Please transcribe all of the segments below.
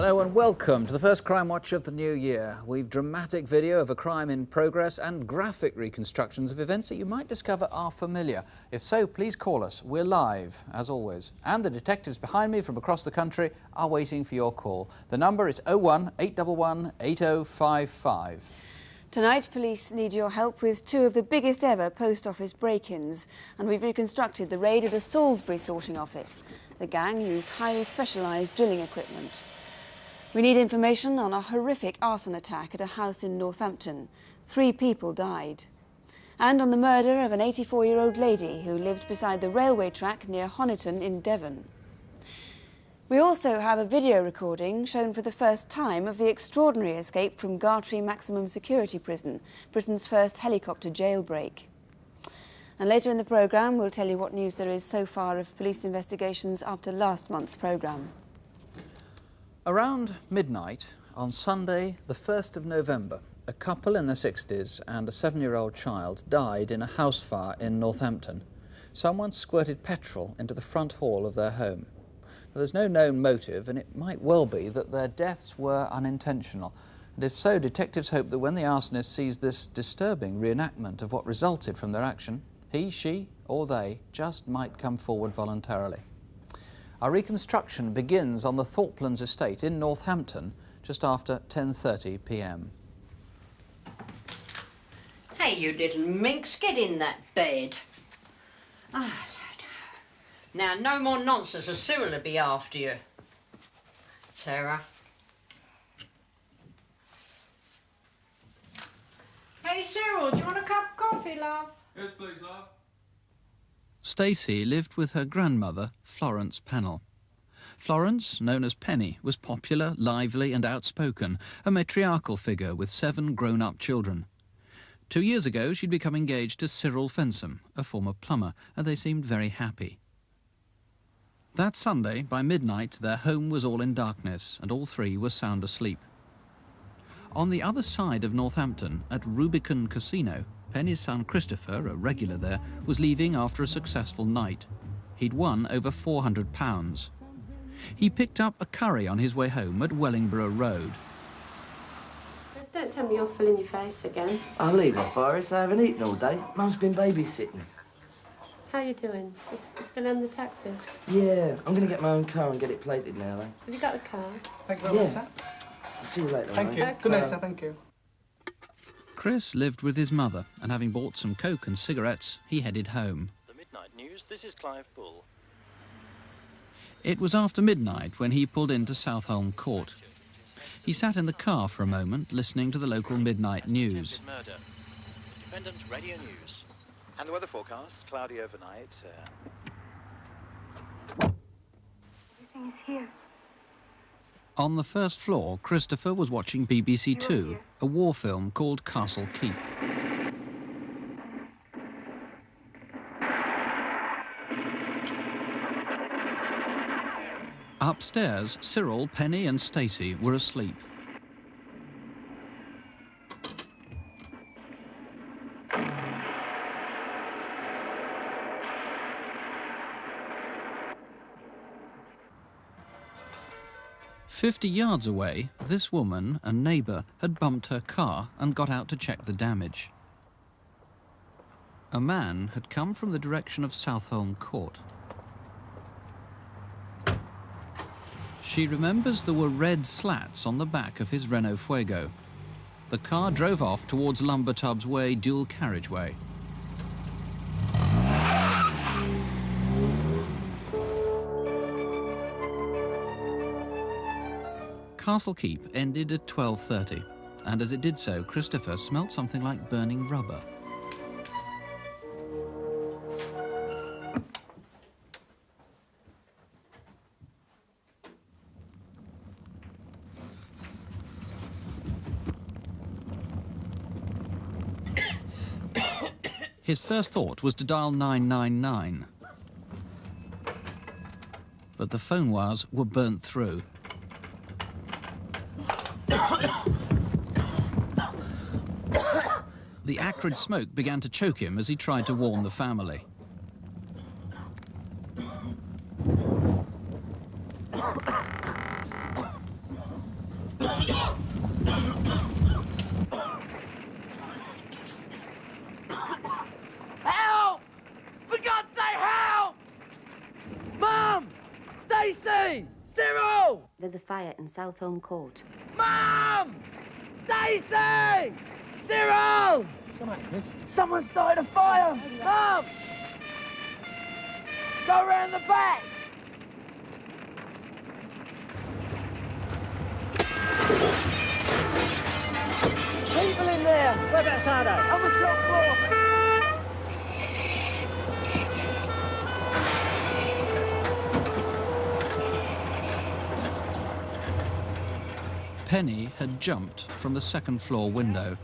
Hello and welcome to the first Crime Watch of the new year. We've dramatic video of a crime in progress and graphic reconstructions of events that you might discover are familiar. If so, please call us. We're live, as always. And the detectives behind me from across the country are waiting for your call. The number is 01 811 8055. Tonight, police need your help with two of the biggest ever post office break-ins, and we've reconstructed the raid at a Salisbury sorting office. The gang used highly specialised drilling equipment. We need information on a horrific arson attack at a house in Northampton. 3 people died. And on the murder of an 84-year-old lady who lived beside the railway track near Honiton in Devon. We also have a video recording shown for the first time of the extraordinary escape from Gartree Maximum Security Prison, Britain's first helicopter jailbreak. And later in the programme, we'll tell you what news there is so far of police investigations after last month's programme. Around midnight on Sunday, the 1st of November, a couple in their 60s and a 7-year-old child died in a house fire in Northampton. Someone squirted petrol into the front hall of their home. Now, there's no known motive, and it might well be that their deaths were unintentional. And if so, detectives hope that when the arsonist sees this disturbing reenactment of what resulted from their action, he, she, or they just might come forward voluntarily. Our reconstruction begins on the Thorpelands estate in Northampton just after 10:30 p.m. Hey, you little minx, get in that bed. Ah, now, no more nonsense, or Cyril will be after you. Sarah. Hey, Cyril, do you want a cup of coffee, love? Yes, please, love. Stacey lived with her grandmother, Florence Pennell. Florence, known as Penny, was popular, lively and outspoken, a matriarchal figure with 7 grown-up children. 2 years ago, she'd become engaged to Cyril Fensham, a former plumber, and they seemed very happy. That Sunday, by midnight, their home was all in darkness, and all 3 were sound asleep. On the other side of Northampton, at Rubicon Casino, Penny's son Christopher, a regular there, was leaving after a successful night. He'd won over £400. He picked up a curry on his way home at Wellingborough Road. Just don't tell me you're filling your face again. I'll leave it, Boris. I haven't eaten all day. Mum's been babysitting. How you doing? You still in the taxis? Yeah, I'm going to get my own car and get it plated now, though. Have you got the car? Thank you very much, sir. I'll see you later, Thank you. Okay. Good night, sir. Thank you. Chris lived with his mother, and having bought some coke and cigarettes, he headed home. The Midnight News, this is Clive Bull. It was after midnight when he pulled into Southolm Court. He sat in the car for a moment, listening to the local midnight news. Murder. Independent Radio News. And the weather forecast, cloudy overnight. Everything is here. On the first floor, Christopher was watching BBC Two, a war film called Castle Keep. Upstairs, Cyril, Penny and Stacey were asleep. "50 yards away, this woman, a neighbour, had bumped her car and got out to check the damage. A man had come from the direction of Southolm Court. She remembers there were red slats on the back of his Renault Fuego. The car drove off towards Lumbertubs Way dual carriageway. Castle Keep ended at 12:30, and as it did so, Christopher smelt something like burning rubber. His first thought was to dial 999, but the phone wires were burnt through. The acrid smoke began to choke him as he tried to warn the family. There's a fire in Southholme Court. Mum! Stacey! Cyril! Someone started a fire! Mum! Go round the back! People in there! Whereabouts are they? On the top floor! Penny had jumped from the second floor window.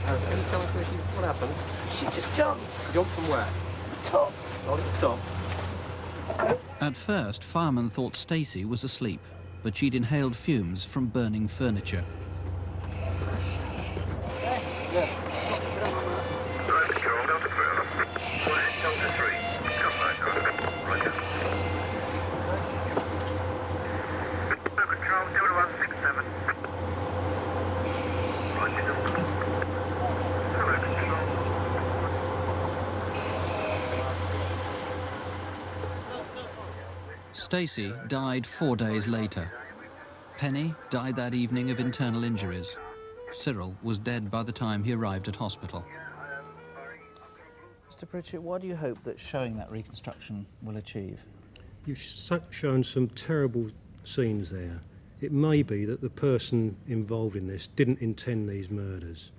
Can you tell us what happened? She just jumped. Jumped from where? The top. Right at the top. At first, firemen thought Stacey was asleep, but she'd inhaled fumes from burning furniture. Stacey died 4 days later. Penny died that evening of internal injuries. Cyril was dead by the time he arrived at hospital. Mr. Pritchett, what do you hope that showing that reconstruction will achieve? You've shown some terrible scenes there. It may be that the person involved in this didn't intend these murders.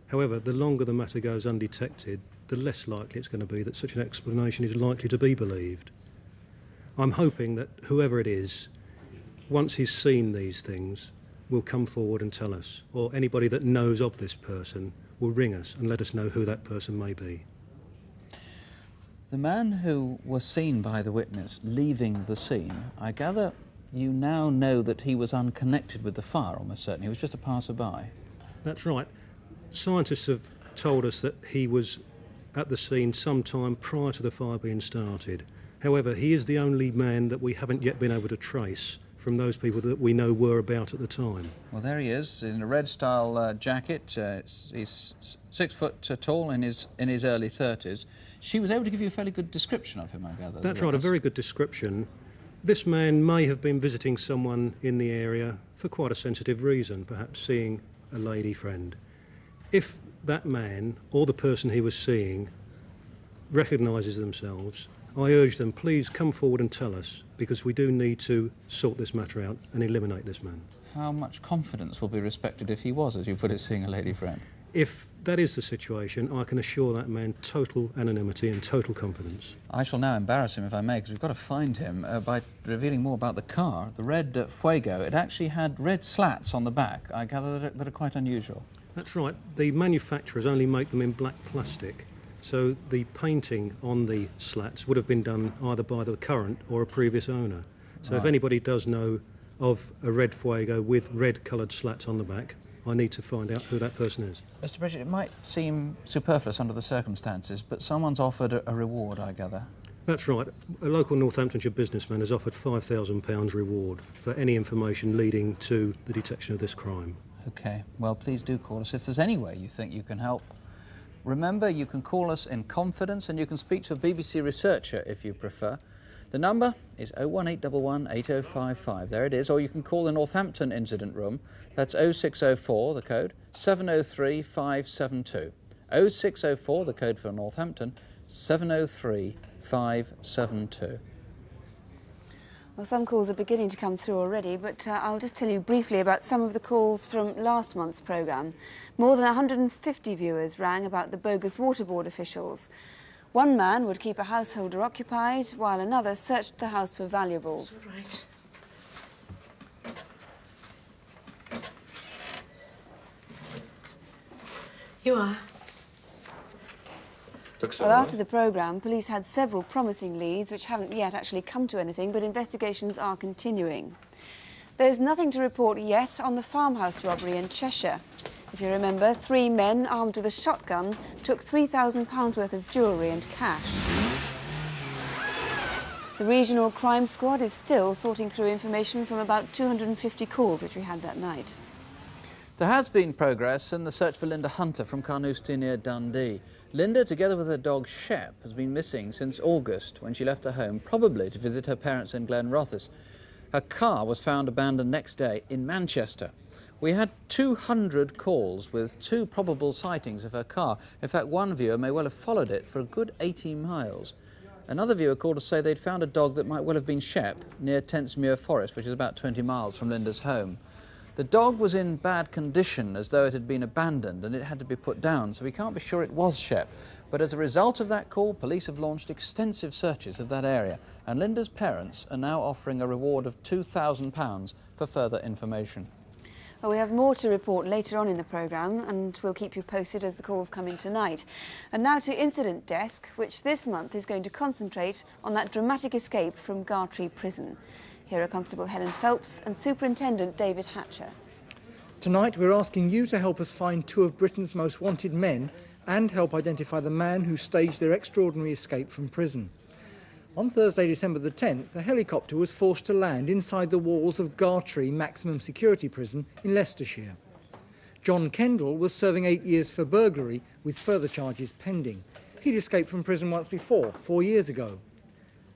However, the longer the matter goes undetected, the less likely it's going to be that such an explanation is likely to be believed. I'm hoping that whoever it is, once he's seen these things, will come forward and tell us, or anybody that knows of this person will ring us and let us know who that person may be. The man who was seen by the witness leaving the scene, I gather you now know that he was unconnected with the fire, almost certainly. He was just a passer-by. That's right. Scientists have told us that he was at the scene sometime prior to the fire being started. However, he is the only man that we haven't yet been able to trace from those people that we know were about at the time. Well, there he is, in a red-style jacket. He's 6 foot tall, in his early 30s. She was able to give you a fairly good description of him, I gather. That's right, a very good description. This man may have been visiting someone in the area for quite a sensitive reason, perhaps seeing a lady friend. If that man, or the person he was seeing, recognises themselves, I urge them, please come forward and tell us, because we do need to sort this matter out and eliminate this man. How much confidence will be respected if he was, as you put it, seeing a lady friend? If that is the situation, I can assure that man total anonymity and total confidence. I shall now embarrass him, if I may, because we've got to find him by revealing more about the car. The red Fuego, it actually had red slats on the back, I gather, that are quite unusual. That's right. The manufacturers only make them in black plastic. So the painting on the slats would have been done either by the current or a previous owner. So Right. if anybody does know of a red Fuego with red coloured slats on the back, I need to find out who that person is. Mr. Pritchett, it might seem superfluous under the circumstances, but someone's offered a reward, I gather. That's right. A local Northamptonshire businessman has offered £5,000 reward for any information leading to the detection of this crime. OK. Well, please do call us if there's any way you think you can help. Remember, you can call us in confidence and you can speak to a BBC researcher if you prefer. The number is 01811 8055. There it is. Or you can call the Northampton Incident Room. That's 0604, the code, 703 572. 0604, the code for Northampton, 703 572. Well, some calls are beginning to come through already, but I'll just tell you briefly about some of the calls from last month's programme. More than 150 viewers rang about the bogus water board officials. One man would keep a householder occupied, while another searched the house for valuables. All right. You are? Well, after the programme, police had several promising leads which haven't yet actually come to anything, but investigations are continuing. There's nothing to report yet on the farmhouse robbery in Cheshire. If you remember, 3 men armed with a shotgun took £3,000 worth of jewellery and cash. The regional crime squad is still sorting through information from about 250 calls which we had that night. There has been progress in the search for Linda Hunter from Carnoustie near Dundee. Linda, together with her dog Shep, has been missing since August when she left her home, probably to visit her parents in Glen Rothes. Her car was found abandoned next day in Manchester. We had 200 calls with 2 probable sightings of her car. In fact, one viewer may well have followed it for a good 80 miles. Another viewer called to say they'd found a dog that might well have been Shep near Tentsmuir Forest, which is about 20 miles from Linda's home. The dog was in bad condition, as though it had been abandoned, and it had to be put down, so we can't be sure it was Shep. But as a result of that call, police have launched extensive searches of that area, and Linda's parents are now offering a reward of £2,000 for further information. Well, we have more to report later on in the programme, and we'll keep you posted as the calls come in tonight. And now to Incident Desk, which this month is going to concentrate on that dramatic escape from Gartree Prison. Here are Constable Helen Phelps and Superintendent David Hatcher. Tonight we're asking you to help us find 2 of Britain's most wanted men and help identify the man who staged their extraordinary escape from prison. On Thursday, December the 10th, a helicopter was forced to land inside the walls of Gartree Maximum Security Prison in Leicestershire. John Kendall was serving 8 years for burglary with further charges pending. He'd escaped from prison once before, 4 years ago.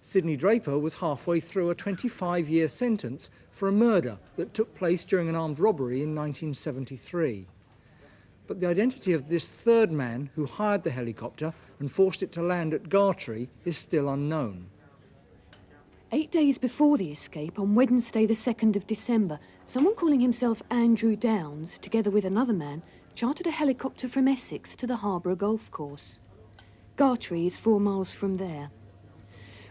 Sidney Draper was halfway through a 25-year sentence for a murder that took place during an armed robbery in 1973. But the identity of this third man who hired the helicopter and forced it to land at Gartree is still unknown. 8 days before the escape, on Wednesday the 2nd of December, someone calling himself Andrew Downs, together with another man, chartered a helicopter from Essex to the Harborough Golf Course. Gartree is 4 miles from there.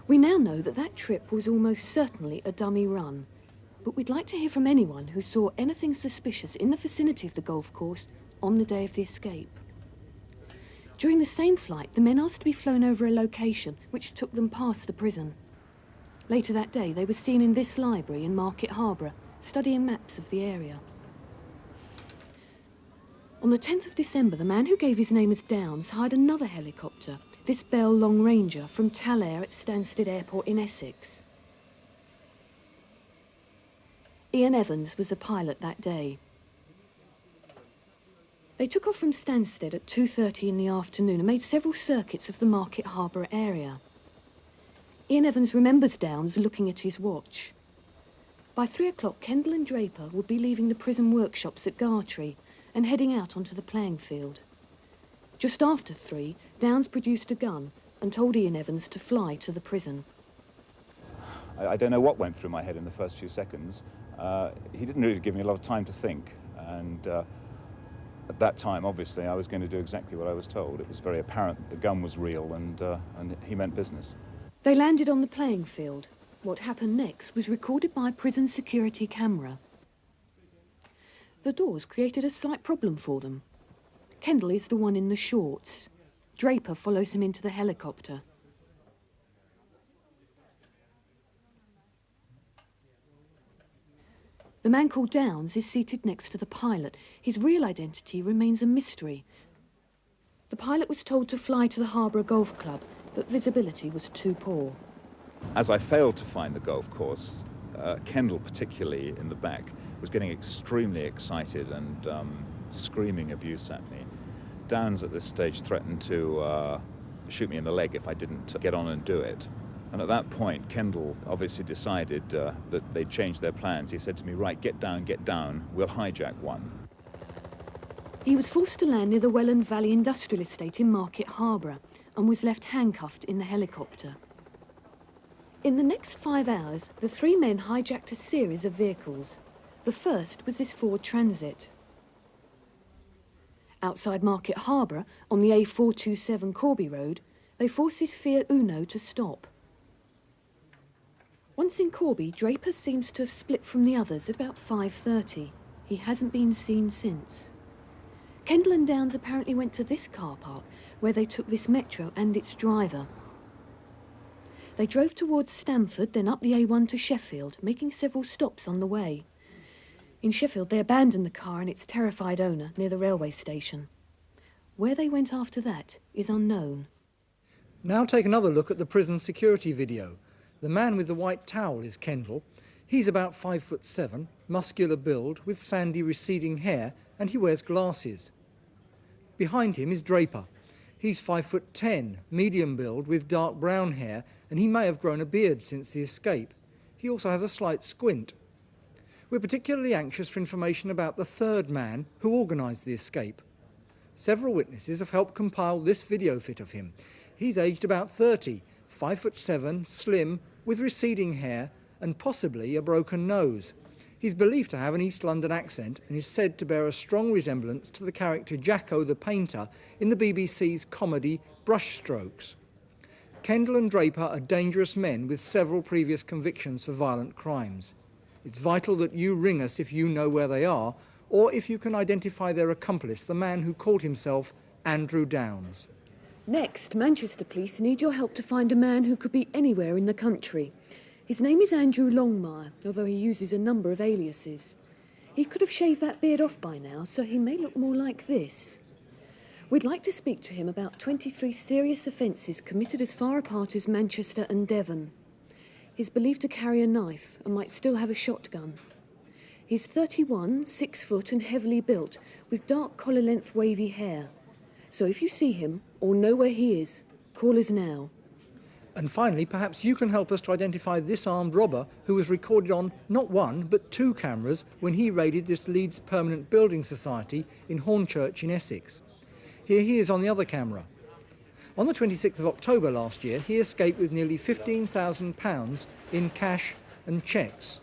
We now know that that trip was almost certainly a dummy run, but we'd like to hear from anyone who saw anything suspicious in the vicinity of the golf course on the day of the escape. During the same flight, the men asked to be flown over a location which took them past the prison. Later that day, they were seen in this library in Market Harborough, studying maps of the area. On the 10th of December, the man who gave his name as Downs hired another helicopter, this Bell Long Ranger, from Talair at Stansted Airport in Essex. Ian Evans was a pilot that day. They took off from Stansted at 2:30 in the afternoon and made several circuits of the Market Harborough area. Ian Evans remembers Downs looking at his watch. By 3 o'clock, Kendall and Draper would be leaving the prison workshops at Gartree and heading out onto the playing field. Just after 3, Downs produced a gun and told Ian Evans to fly to the prison. I don't know what went through my head in the first few seconds. He didn't really give me a lot of time to think, and at that time, obviously, I was going to do exactly what I was told. It was very apparent that the gun was real and he meant business. They landed on the playing field. What happened next was recorded by a prison security camera. The doors created a slight problem for them. Kendall is the one in the shorts. Draper follows him into the helicopter. The man called Downs is seated next to the pilot. His real identity remains a mystery. The pilot was told to fly to the Harborough Golf Club, but visibility was too poor. As I failed to find the golf course, Kendall, particularly in the back, was getting extremely excited and screaming abuse at me. Downs at this stage threatened to shoot me in the leg if I didn't get on and do it. And at that point, Kendall obviously decided that they'd changed their plans. He said to me, right, get down, we'll hijack one. He was forced to land near the Welland Valley Industrial Estate in Market Harborough and was left handcuffed in the helicopter. In the next 5 hours, the 3 men hijacked a series of vehicles. The first was this Ford Transit. Outside Market Harborough, on the A427 Corby Road, they forced his Fiat Uno to stop. Once in Corby, Draper seems to have split from the others at about 5:30. He hasn't been seen since. Kendall and Downs apparently went to this car park, where they took this metro and its driver. They drove towards Stamford, then up the A1 to Sheffield, making several stops on the way. In Sheffield, they abandoned the car and its terrified owner near the railway station. Where they went after that is unknown. Now take another look at the prison security video. The man with the white towel is Kendall. He's about 5'7", muscular build with sandy receding hair, and he wears glasses. Behind him is Draper. He's 5'10", medium build with dark brown hair, and he may have grown a beard since the escape. He also has a slight squint. We're particularly anxious for information about the third man who organised the escape. Several witnesses have helped compile this video fit of him. He's aged about 30, 5'7", slim, with receding hair and possibly a broken nose. He's believed to have an East London accent and is said to bear a strong resemblance to the character Jacko the Painter in the BBC's comedy Brushstrokes. Kendall and Draper are dangerous men with several previous convictions for violent crimes. It's vital that you ring us if you know where they are, or if you can identify their accomplice, the man who called himself Andrew Downs. Next, Manchester Police need your help to find a man who could be anywhere in the country. His name is Andrew Longmire, although he uses a number of aliases. He could have shaved that beard off by now, so he may look more like this. We'd like to speak to him about 23 serious offences committed as far apart as Manchester and Devon. He's believed to carry a knife and might still have a shotgun. He's 31, 6 foot and heavily built, with dark collar-length wavy hair. So if you see him or know where he is, call us now. And finally, perhaps you can help us to identify this armed robber who was recorded on not one but 2 cameras when he raided this Leeds Permanent Building Society in Hornchurch in Essex. Here he is on the other camera. On the 26th of October last year, he escaped with nearly £15,000 in cash and cheques.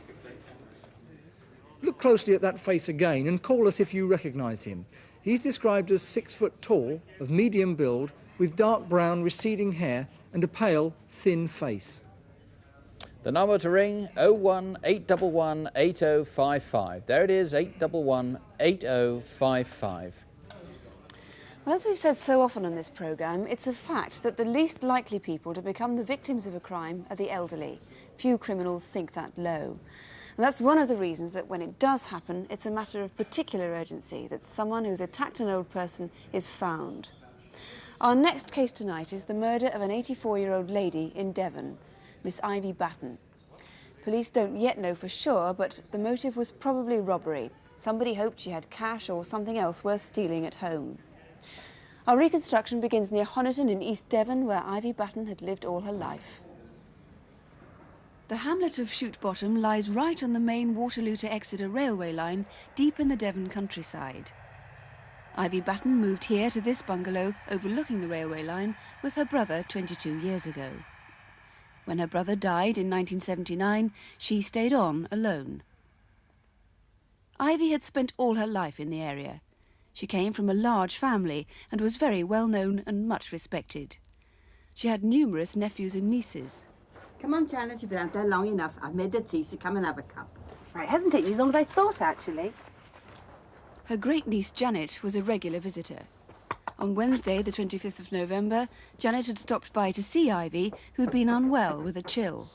Look closely at that face again and call us if you recognise him. He's described as 6 foot tall, of medium build, with dark brown receding hair and a pale, thin face. The number to ring, 01 811 8055. There it is, 811 8055. Well, as we've said so often on this programme, it's a fact that the least likely people to become the victims of a crime are the elderly. Few criminals sink that low. And that's one of the reasons that when it does happen, it's a matter of particular urgency that someone who's attacked an old person is found. Our next case tonight is the murder of an 84-year-old lady in Devon, Miss Ivy Batten. Police don't yet know for sure, but the motive was probably robbery. Somebody hoped she had cash or something else worth stealing at home. Our reconstruction begins near Honiton in East Devon, where Ivy Batten had lived all her life. The hamlet of Chute Bottom lies right on the main Waterloo to Exeter railway line, deep in the Devon countryside. Ivy Batten moved here to this bungalow overlooking the railway line with her brother 22 years ago. When her brother died in 1979, she stayed on alone. Ivy had spent all her life in the area. She came from a large family and was very well known and much respected. She had numerous nephews and nieces. Come on, Janet, you've been out there long enough. I've made the tea, so come and have a cup. It hasn't taken as long as I thought, actually. Her great-niece Janet was a regular visitor. On Wednesday, the 25th of November, Janet had stopped by to see Ivy, who'd been unwell with a chill.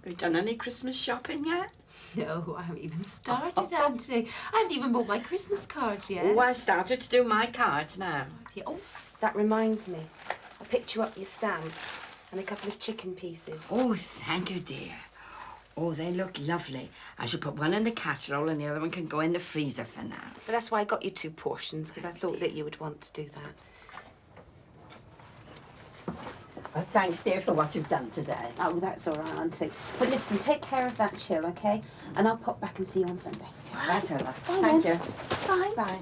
Have you done any Christmas shopping yet? No, I haven't even started, Auntie. I haven't even bought my Christmas cards yet. Oh, I started to do my cards now. Yeah, oh, that reminds me. I picked you up your stamps and a couple of chicken pieces. Oh, thank you, dear. Oh, they look lovely. I should put one in the casserole and the other one can go in the freezer for now. But that's why I got you 2 portions, because I thought that you would want to do that. Well, thanks, dear, for what you've done today. Oh, that's all right, Auntie. But listen, take care of that chill, OK? And I'll pop back and see you on Sunday. Right, Ella. Bye, Thank then. you. Bye. Bye.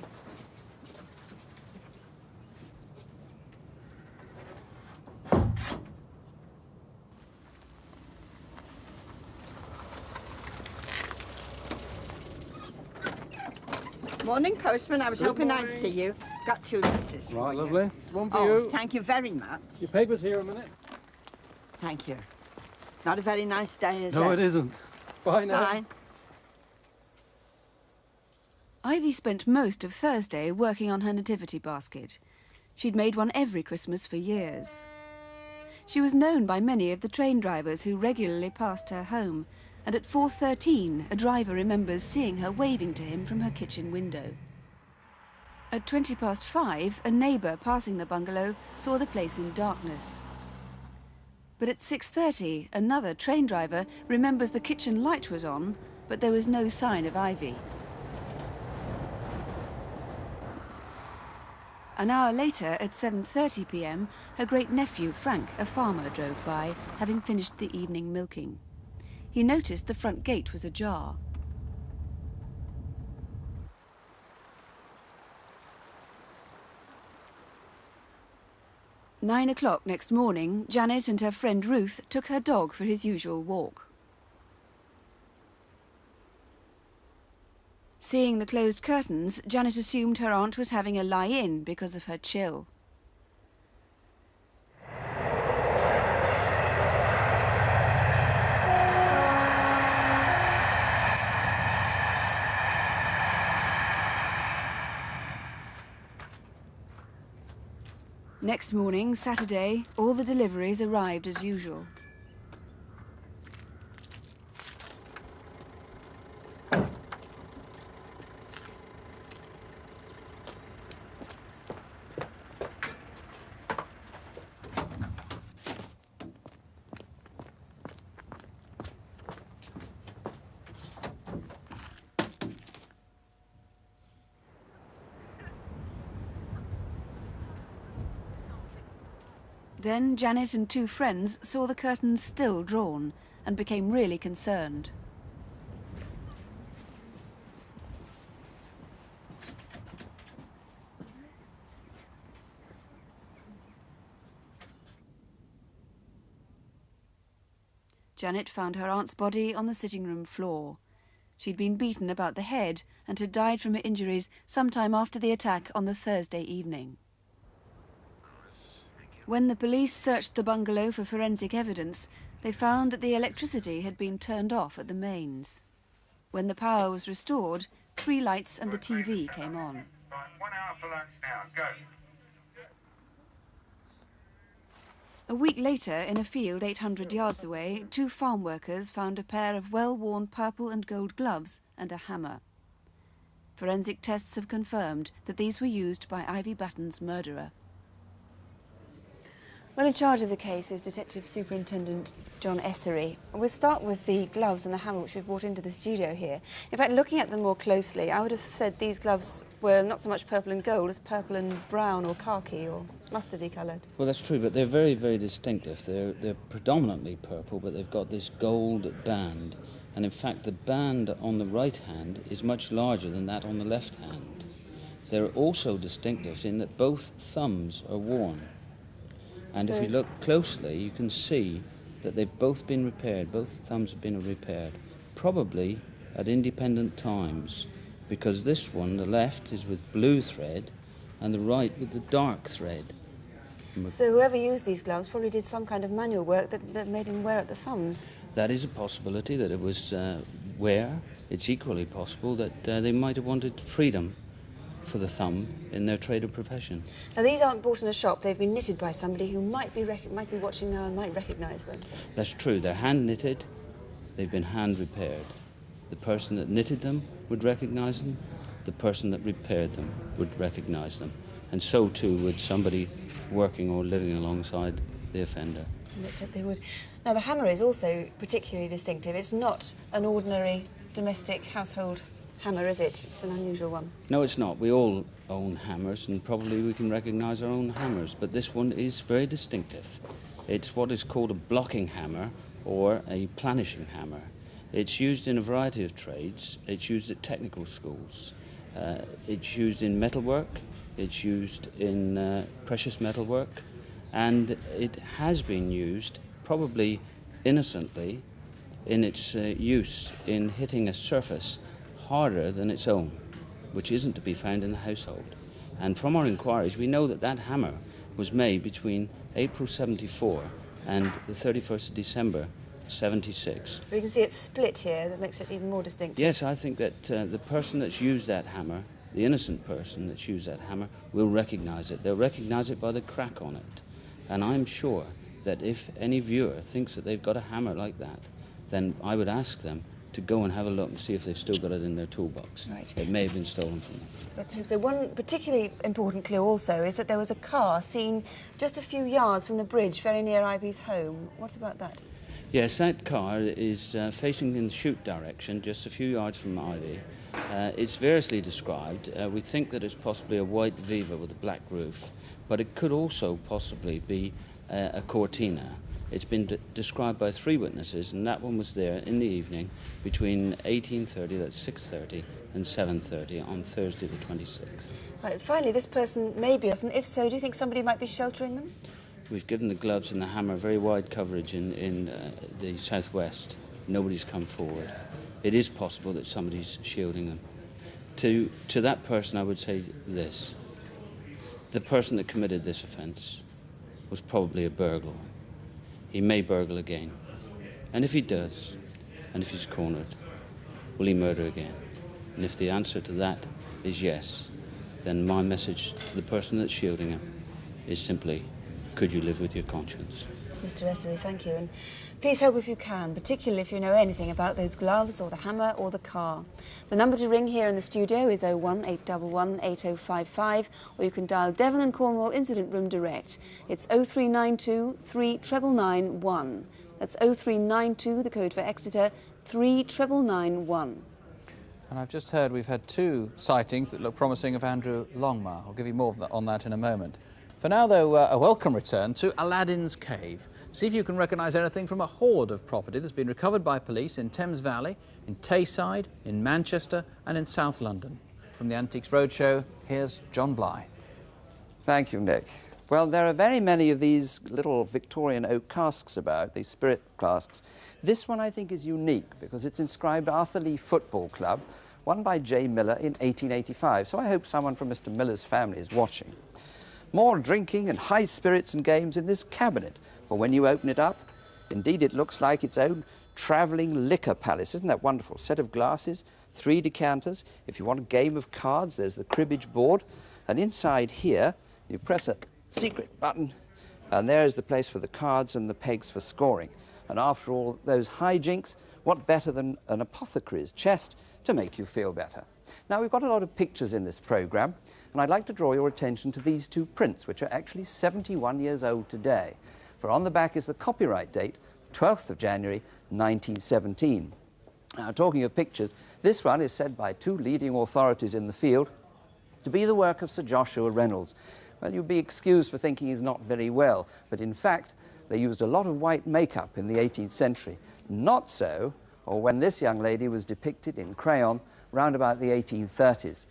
Morning, postman. I was hoping I'd see you. Got 2 letters. Right, for you. lovely. One for Oh, you. thank you very much. Your paper's here a minute. Thank you. Not a very nice day, is it? No, it isn't. Bye now. Bye. Ivy spent most of Thursday working on her nativity basket. She'd made one every Christmas for years. She was known by many of the train drivers who regularly passed her home, and at 4:13, a driver remembers seeing her waving to him from her kitchen window. At 5:20, a neighbour passing the bungalow saw the place in darkness. But at 6:30, another train driver remembers the kitchen light was on, but there was no sign of Ivy. An hour later, at 7:30 p.m, her great-nephew, Frank, a farmer, drove by, having finished the evening milking. He noticed the front gate was ajar. At 9 o'clock next morning, Janet and her friend Ruth took her dog for his usual walk. Seeing the closed curtains, Janet assumed her aunt was having a lie-in because of her chill. Next morning, Saturday, all the deliveries arrived as usual. Then Janet and two friends saw the curtains still drawn and became really concerned. Janet found her aunt's body on the sitting room floor. She'd been beaten about the head and had died from her injuries sometime after the attack on the Thursday evening. When the police searched the bungalow for forensic evidence, they found that the electricity had been turned off at the mains. When the power was restored, 3 lights and the TV came on. 1 hour for lunch now, go. A week later, in a field 800 yards away, 2 farm workers found a pair of well-worn purple and gold gloves and a hammer. Forensic tests have confirmed that these were used by Ivy Batten's murderer. Well, in charge of the case is Detective Superintendent John Essery. We'll start with the gloves and the hammer which we've brought into the studio here. In fact, looking at them more closely, I would have said these gloves were not so much purple and gold as purple and brown or khaki or mustardy coloured. Well, that's true, but they're very, very distinctive. They're predominantly purple, but they've got this gold band. And in fact, the band on the right hand is much larger than that on the left hand. They're also distinctive in that both thumbs are worn. And if you look closely, you can see that they've both been repaired. Both thumbs have been repaired, probably at independent times, because this one, the left, is with blue thread, and the right with the dark thread. So whoever used these gloves probably did some kind of manual work that made him wear at the thumbs. That is a possibility, that it was wear. It's equally possible that they might have wanted freedom for the thumb in their trade or profession. Now, these aren't bought in a shop. They've been knitted by somebody who might be watching now and might recognise them. That's true. They're hand knitted. They've been hand repaired. The person that knitted them would recognise them. The person that repaired them would recognise them. And so too would somebody working or living alongside the offender. Let's hope they would. Now, the hammer is also particularly distinctive. It's not an ordinary domestic household hammer, is it? It's an unusual one. No, it's not. We all own hammers, and probably we can recognise our own hammers, but this one is very distinctive. It's what is called a blocking hammer or a planishing hammer. It's used in a variety of trades. It's used at technical schools. It's used in metalwork. It's used in precious metalwork, and it has been used, probably innocently, in its use in hitting a surface harder than its own, which isn't to be found in the household. And from our inquiries, we know that that hammer was made between April 74 and the 31st of December 76. We can see it's split here. That makes it even more distinctive. Yes, I think that the person that's used that hammer, the innocent person that's used that hammer, will recognise it. They'll recognise it by the crack on it. And I'm sure that if any viewer thinks that they've got a hammer like that, then I would ask them to go and have a look and see if they've still got it in their toolbox. Right. It may have been stolen from them. Let's hope so. One particularly important clue also is that there was a car seen just a few yards from the bridge very near Ivy's home. What about that? Yes, that car is facing in the shoot direction, just a few yards from Ivy. It's variously described. We think that it's possibly a white Viva with a black roof, but it could also possibly be a Cortina. It's been described by 3 witnesses, and that one was there in the evening between 18:30, that's 6:30, and 7:30 on Thursday the 26th. Right, finally, this person may be us, and if so, do you think somebody might be sheltering them? We've given the gloves and the hammer very wide coverage in the southwest. Nobody's come forward. It is possible that somebody's shielding them. To that person, I would say this. The person that committed this offence was probably a burglar. He may burgle again. And if he does, and if he's cornered, will he murder again? And if the answer to that is yes, then my message to the person that's shielding him is simply, could you live with your conscience? Mr. Essery, thank you. And please help if you can, particularly if you know anything about those gloves or the hammer or the car. The number to ring here in the studio is 01811 8055, or you can dial Devon and Cornwall Incident Room direct. It's 0392 3991. That's 0392, the code for Exeter, 3991. And I've just heard we've had 2 sightings that look promising of Andrew Longmire. I'll give you more on that in a moment. For now, though, a welcome return to Aladdin's Cave. See if you can recognise anything from a hoard of property that's been recovered by police in Thames Valley, in Tayside, in Manchester and in South London. From the Antiques Roadshow, here's John Bly. Thank you, Nick. Well, there are very many of these little Victorian oak casks about, these spirit casks. This one, I think, is unique because it's inscribed Arthur Lee Football Club, won by J. Miller in 1885. So I hope someone from Mr. Miller's family is watching. More drinking and high spirits and games in this cabinet, for when you open it up, indeed it looks like its own travelling liquor palace. Isn't that wonderful? Set of glasses, 3 decanters. If you want a game of cards, there's the cribbage board. And inside here, you press a secret button, and there's the place for the cards and the pegs for scoring. And after all those hijinks, what better than an apothecary's chest to make you feel better? Now, we've got a lot of pictures in this programme, and I'd like to draw your attention to these 2 prints, which are actually 71 years old today. For on the back is the copyright date, 12th of January, 1917. Now, talking of pictures, this one is said by 2 leading authorities in the field to be the work of Sir Joshua Reynolds. Well, you'd be excused for thinking he's not very well, but in fact, they used a lot of white makeup in the 18th century. Not so, or when this young lady was depicted in crayon round about the 1830s.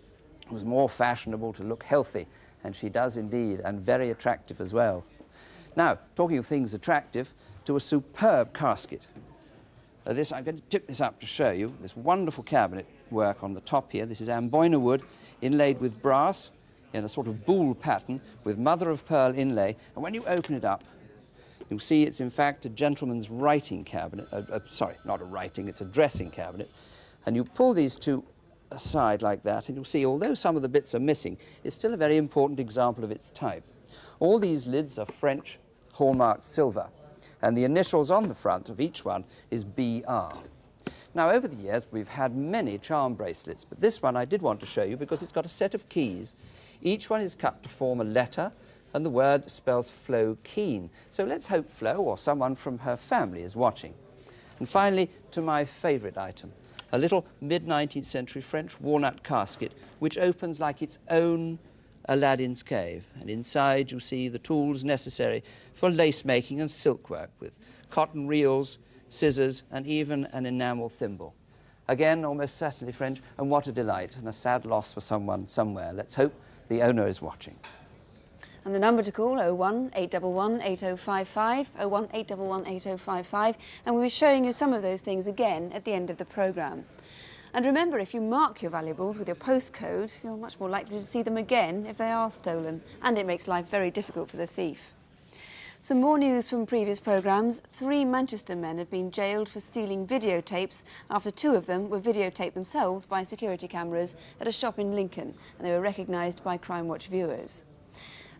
It was more fashionable to look healthy, and she does indeed, and very attractive as well. Now, talking of things attractive, to a superb casket. I'm going to tip this up to show you this wonderful cabinet work on the top here. This is Amboyna wood inlaid with brass in a sort of boule pattern with mother of pearl inlay, and when you open it up, you'll see it's in fact a gentleman's writing cabinet. Sorry, not a writing, it's a dressing cabinet. And you pull these 2 aside like that, and you'll see, although some of the bits are missing, it's still a very important example of its type. All these lids are French hallmarked silver, and the initials on the front of each one is BR. Now, over the years, we've had many charm bracelets, but this one I did want to show you because it's got a set of keys. Each one is cut to form a letter, and the word spells Flo Keen. So let's hope Flo, or someone from her family, is watching. And finally, to my favourite item, a little mid-19th century French walnut casket, which opens like its own Aladdin's Cave. And inside you see the tools necessary for lace making and silk work, with cotton reels, scissors, and even an enamel thimble. Again, almost certainly French, and what a delight, and a sad loss for someone somewhere. Let's hope the owner is watching. And the number to call, 01811 8055, 01811 8055, and we'll be showing you some of those things again at the end of the programme. And remember, if you mark your valuables with your postcode, you're much more likely to see them again if they are stolen, and it makes life very difficult for the thief. Some more news from previous programmes. 3 Manchester men have been jailed for stealing videotapes after 2 of them were videotaped themselves by security cameras at a shop in Lincoln, and they were recognised by Crimewatch viewers.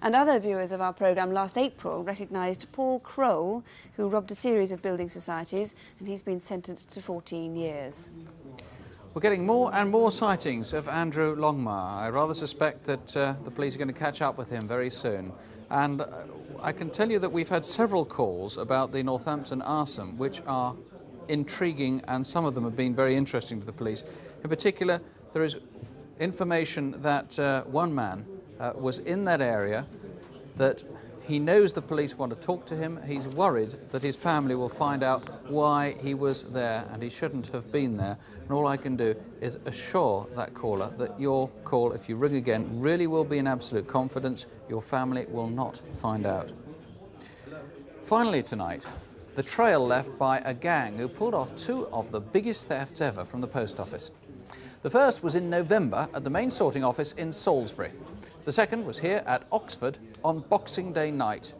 And other viewers of our programme last April recognised Paul Kroll, who robbed a series of building societies, and he's been sentenced to 14 years. We're getting more and more sightings of Andrew Longmire. I rather suspect that the police are going to catch up with him very soon. And I can tell you that we've had several calls about the Northampton arson, which are intriguing, and some of them have been very interesting to the police. In particular, there is information that one man was in that area, that he knows the police want to talk to him. He's worried that his family will find out why he was there, and he shouldn't have been there. And all I can do is assure that caller that your call, if you ring again, really will be in absolute confidence. Your family will not find out. Finally tonight, the trail left by a gang who pulled off two of the biggest thefts ever from the post office. The first was in November at the main sorting office in Salisbury. The second was here at Oxford on Boxing Day night.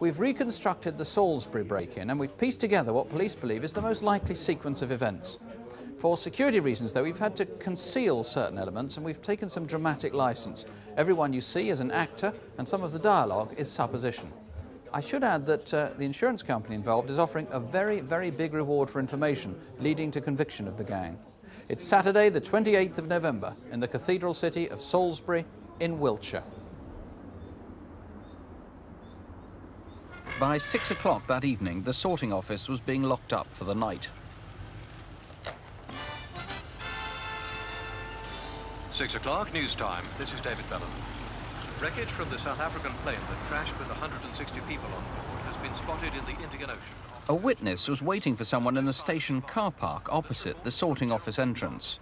We've reconstructed the Salisbury break-in, and we've pieced together what police believe is the most likely sequence of events. For security reasons, though, we've had to conceal certain elements, and we've taken some dramatic license. Everyone you see is an actor, and some of the dialogue is supposition. I should add that the insurance company involved is offering a very, very big reward for information, leading to conviction of the gang. It's Saturday, the 28th of November, in the cathedral city of Salisbury in Wiltshire. By 6 o'clock that evening, the sorting office was being locked up for the night. 6 o'clock, news time. This is David Bellum. Wreckage from the South African plane that crashed with 160 people on board has been spotted in the Indian Ocean. A witness was waiting for someone in the station car park opposite the sorting office entrance.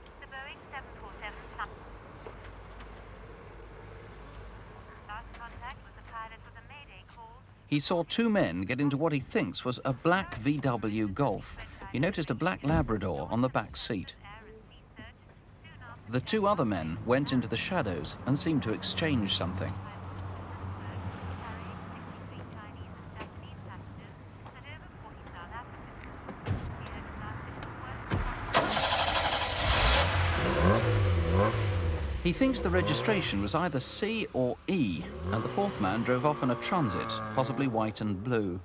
He saw two men get into what he thinks was a black VW Golf. He noticed a black Labrador on the back seat. The two other men went into the shadows and seemed to exchange something. He thinks the registration was either C or E, and the fourth man drove off in a Transit, possibly white and blue.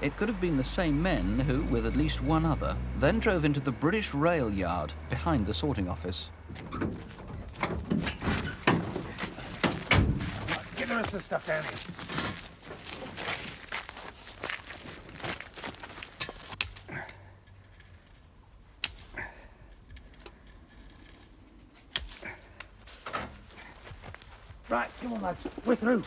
It could have been the same men who, with at least one other, then drove into the British Rail Yard behind the sorting office. Get the rest of the stuff down here. Right, come on, lads. We're through.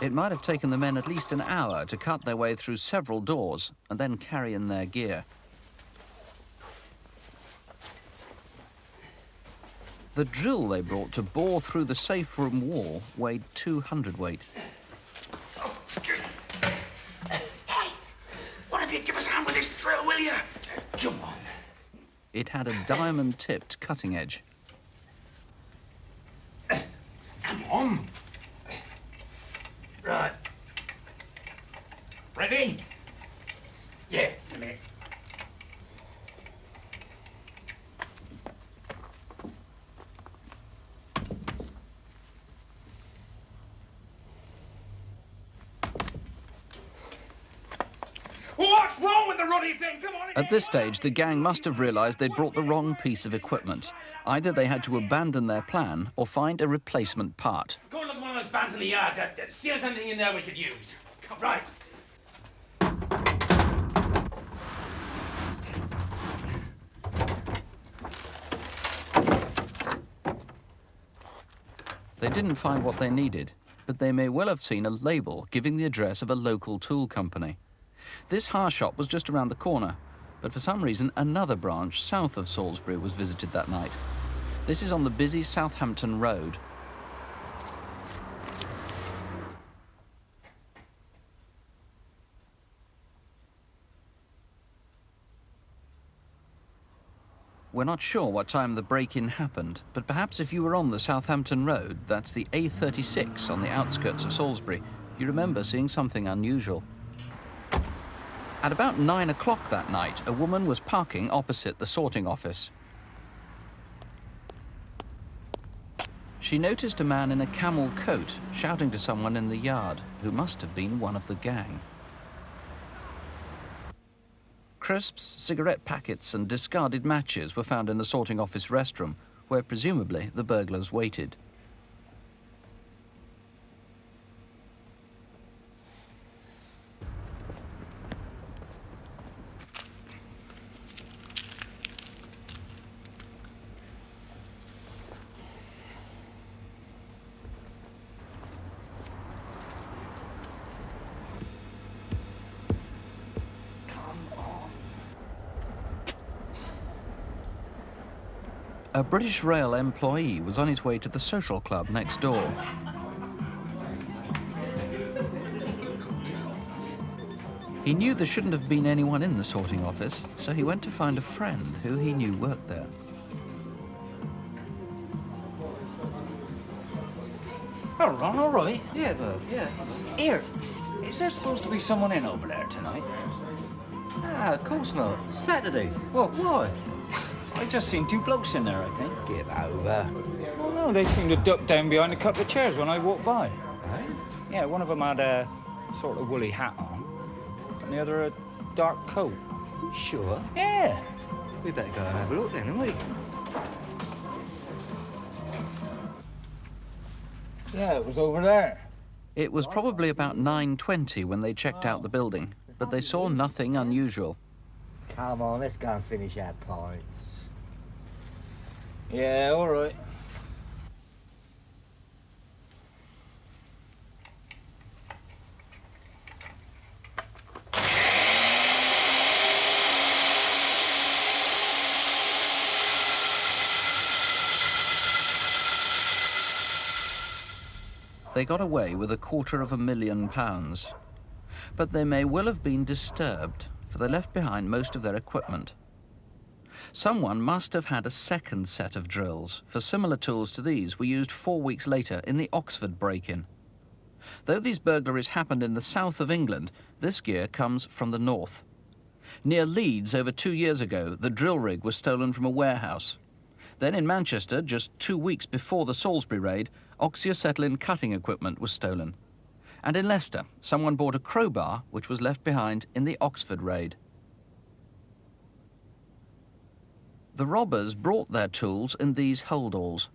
It might have taken the men at least an hour to cut their way through several doors and then carry in their gear. The drill they brought to bore through the safe room wall weighed 200 weight. Hey, one of you give us a hand with this drill, will you? Come on. It had a diamond-tipped cutting edge. Come on. Right. Ready? Yeah, a minute. What's wrong with the ruddy thing? Come on. At this stage, the gang must have realised they'd brought the wrong piece of equipment. Either they had to abandon their plan or find a replacement part. Go and look at one of those vans in the yard. See if there's anything in there we could use. Right. They didn't find what they needed, but they may well have seen a label giving the address of a local tool company. This hire shop was just around the corner, but for some reason another branch south of Salisbury was visited that night. This is on the busy Southampton Road. We're not sure what time the break-in happened, but perhaps if you were on the Southampton Road, that's the A36 on the outskirts of Salisbury, you remember seeing something unusual. At about 9 o'clock that night, a woman was parking opposite the sorting office. She noticed a man in a camel coat shouting to someone in the yard, who must have been one of the gang. Crisps, cigarette packets and discarded matches were found in the sorting office restroom, where presumably the burglars waited. A British Rail employee was on his way to the social club next door. He knew there shouldn't have been anyone in the sorting office, so he went to find a friend who he knew worked there. Oh, Ron, all right. Yeah, Verve, yeah. Here, is there supposed to be someone in over there tonight? Ah, of course not. Saturday. Well, why? I just seen two blokes in there, I think. Give over. Well, no, they seemed to duck down behind a couple of chairs when I walked by. Eh? Yeah, one of them had a sort of woolly hat on, and the other a dark coat. Sure? Yeah. We better go and have a look then, haven't we? Yeah, it was over there. It was probably about 9:20 when they checked out the building, but they saw nothing unusual. Come on, let's go and finish our pints. Yeah, all right. They got away with £250,000. But they may well have been disturbed, for they left behind most of their equipment. Someone must have had a second set of drills, for similar tools to these were used 4 weeks later in the Oxford break-in. Though these burglaries happened in the south of England, this gear comes from the north. Near Leeds over 2 years ago, the drill rig was stolen from a warehouse. Then in Manchester, just 2 weeks before the Salisbury raid, oxyacetylene cutting equipment was stolen. And in Leicester, someone bought a crowbar which was left behind in the Oxford raid. The robbers brought their tools in these holdalls,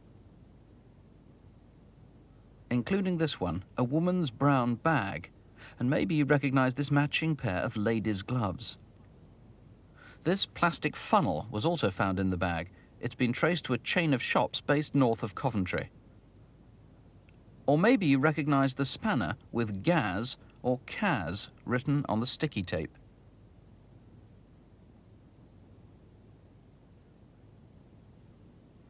including this one, a woman's brown bag, and maybe you recognise this matching pair of ladies' gloves. This plastic funnel was also found in the bag. It's been traced to a chain of shops based north of Coventry. Or maybe you recognise the spanner with Gaz or Kaz written on the sticky tape.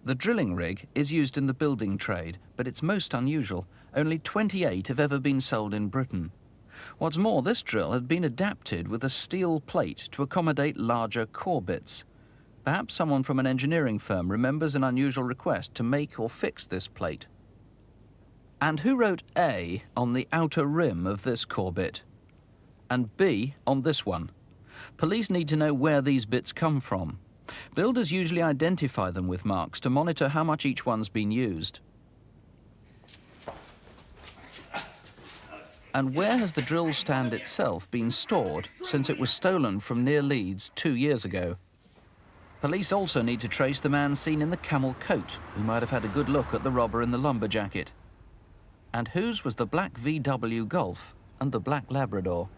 The drilling rig is used in the building trade, but it's most unusual. Only 28 have ever been sold in Britain. What's more, this drill had been adapted with a steel plate to accommodate larger core bits. Perhaps someone from an engineering firm remembers an unusual request to make or fix this plate. And who wrote A on the outer rim of this core bit? And B on this one? Police need to know where these bits come from. Builders usually identify them with marks to monitor how much each one's been used. And where has the drill stand itself been stored since it was stolen from near Leeds 2 years ago? Police also need to trace the man seen in the camel coat, who might have had a good look at the robber in the lumber jacket. And whose was the black VW Golf and the black Labrador?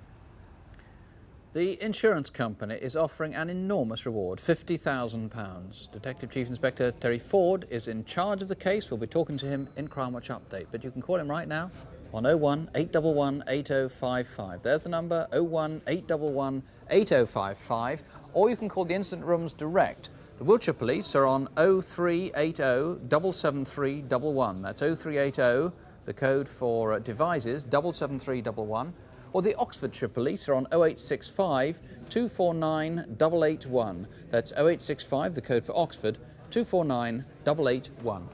The insurance company is offering an enormous reward, £50,000. Detective Chief Inspector Terry Ford is in charge of the case. We'll be talking to him in Crimewatch Update, but you can call him right now on 01 811 8055. There's the number, 01 811 8055, or you can call the incident rooms direct. The Wiltshire Police are on 0380 77311. That's 0380, the code for devices, 77311. or the Oxfordshire Police are on 0865 249 881. That's 0865, the code for Oxford, 249 881.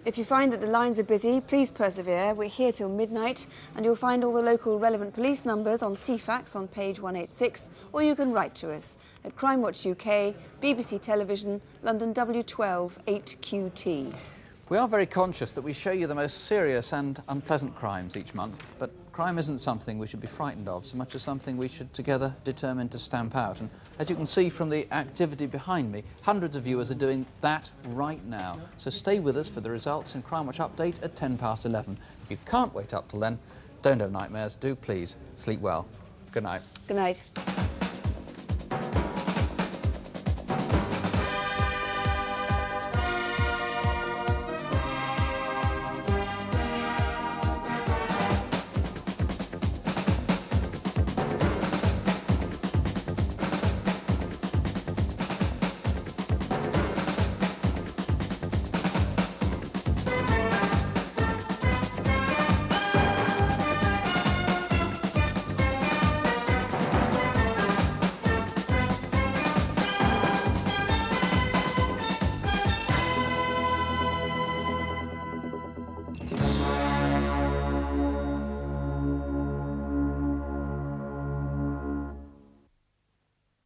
If you find that the lines are busy, please persevere. We're here till midnight, and you'll find all the local relevant police numbers on CFAX on page 186, or you can write to us at Crimewatch UK, BBC Television, London W12 8QT. We are very conscious that we show you the most serious and unpleasant crimes each month, but crime isn't something we should be frightened of so much as something we should together determine to stamp out. And as you can see from the activity behind me, hundreds of viewers are doing that right now. So stay with us for the results in Crimewatch Update at 11:10. If you can't wait up till then, don't have nightmares. Do please sleep well. Good night. Good night.